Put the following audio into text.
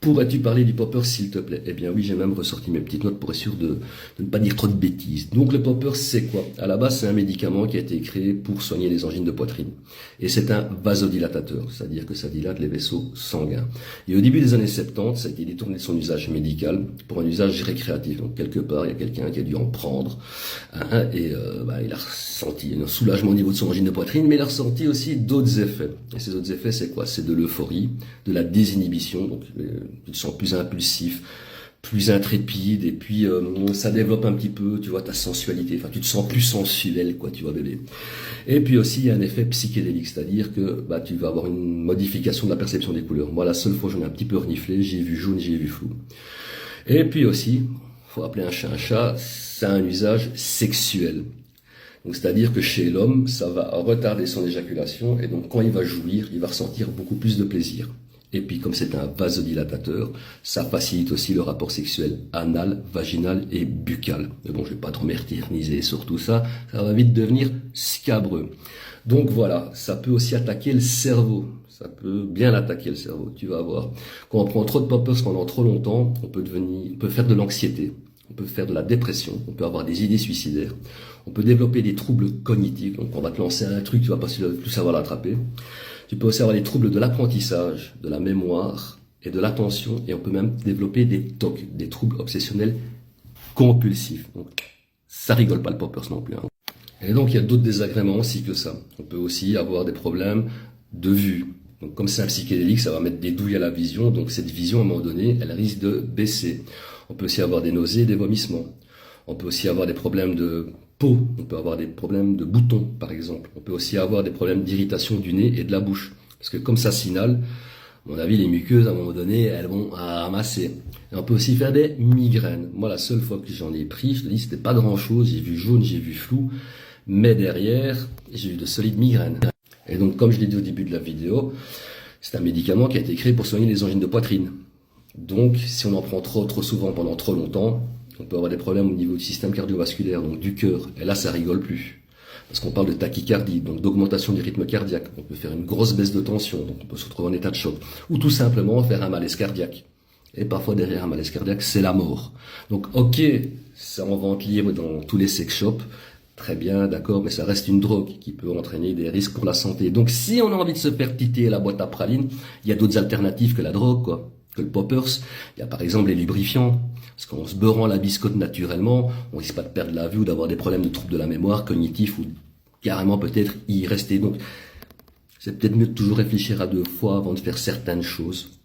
Pourrais-tu parler du popper, s'il te plaît? Eh bien oui, j'ai même ressorti mes petites notes pour être sûr de ne pas dire trop de bêtises. Donc le popper, c'est quoi? À la base, c'est un médicament qui a été créé pour soigner les angines de poitrine. Et c'est un vasodilatateur, c'est-à-dire que ça dilate les vaisseaux sanguins. Et au début des années 70, ça a été détourné de son usage médical pour un usage récréatif. Donc quelque part, il y a quelqu'un qui a dû en prendre, hein, et il a ressenti un soulagement au niveau de son angine de poitrine, mais il a ressenti aussi d'autres effets. Et ces autres effets, c'est quoi? C'est de l'euphorie, de la désinhibition, donc tu te sens plus impulsif, plus intrépide, et puis ça développe un petit peu, tu vois, ta sensualité, enfin tu te sens plus sensuel, quoi, tu vois, bébé. Et puis aussi il y a un effet psychédélique, c'est-à-dire que tu vas avoir une modification de la perception des couleurs. Moi, la seule fois j'en ai un petit peu reniflé, j'ai vu jaune, j'ai vu flou. Et puis aussi, faut appeler un chat, c'est un usage sexuel. Donc c'est-à-dire que chez l'homme, ça va retarder son éjaculation, et donc quand il va jouir, il va ressentir beaucoup plus de plaisir. Et puis, comme c'est un vasodilatateur, ça facilite aussi le rapport sexuel anal, vaginal et buccal. Mais bon, je vais pas trop m'éterniser sur tout ça, ça va vite devenir scabreux. Donc voilà, ça peut aussi attaquer le cerveau. Ça peut bien attaquer le cerveau, tu vas voir. Quand on prend trop de poppers pendant trop longtemps, on peut faire de l'anxiété, on peut faire de la dépression, on peut avoir des idées suicidaires, on peut développer des troubles cognitifs. Donc on va te lancer un truc, tu vas pas plus savoir l'attraper. Tu peux aussi avoir des troubles de l'apprentissage, de la mémoire et de l'attention, et on peut même développer des TOC, des troubles obsessionnels compulsifs. Donc, ça rigole pas le poppers non plus, hein. Et donc, il y a d'autres désagréments aussi que ça. On peut aussi avoir des problèmes de vue. Donc, comme c'est un psychédélique, ça va mettre des douilles à la vision, donc cette vision, à un moment donné, elle risque de baisser. On peut aussi avoir des nausées, des vomissements. On peut aussi avoir des problèmes de peau, on peut avoir des problèmes de boutons, par exemple. On peut aussi avoir des problèmes d'irritation du nez et de la bouche. Parce que comme ça signale, à mon avis, les muqueuses, à un moment donné, elles vont ramasser. Et on peut aussi faire des migraines. Moi, la seule fois que j'en ai pris, je te dis, c'était pas grand-chose. J'ai vu jaune, j'ai vu flou. Mais derrière, j'ai eu de solides migraines. Et donc, comme je l'ai dit au début de la vidéo, c'est un médicament qui a été créé pour soigner les angines de poitrine. Donc, si on en prend trop souvent pendant trop longtemps, on peut avoir des problèmes au niveau du système cardiovasculaire, donc du cœur. Et là, ça rigole plus. Parce qu'on parle de tachycardie, donc d'augmentation du rythme cardiaque. On peut faire une grosse baisse de tension, donc on peut se retrouver en état de choc. Ou tout simplement faire un malaise cardiaque. Et parfois, derrière un malaise cardiaque, c'est la mort. Donc, ok, c'est en vente libre dans tous les sex shops. Très bien, d'accord, mais ça reste une drogue qui peut entraîner des risques pour la santé. Donc, si on a envie de se faire titer la boîte à pralines, il y a d'autres alternatives que la drogue, quoi. Que le poppers. Il y a par exemple les lubrifiants. Parce qu'en se beurrant la biscotte naturellement, on risque pas de perdre la vue ou d'avoir des problèmes de troubles de la mémoire, cognitifs ou carrément peut-être y rester. Donc, c'est peut-être mieux de toujours réfléchir à deux fois avant de faire certaines choses.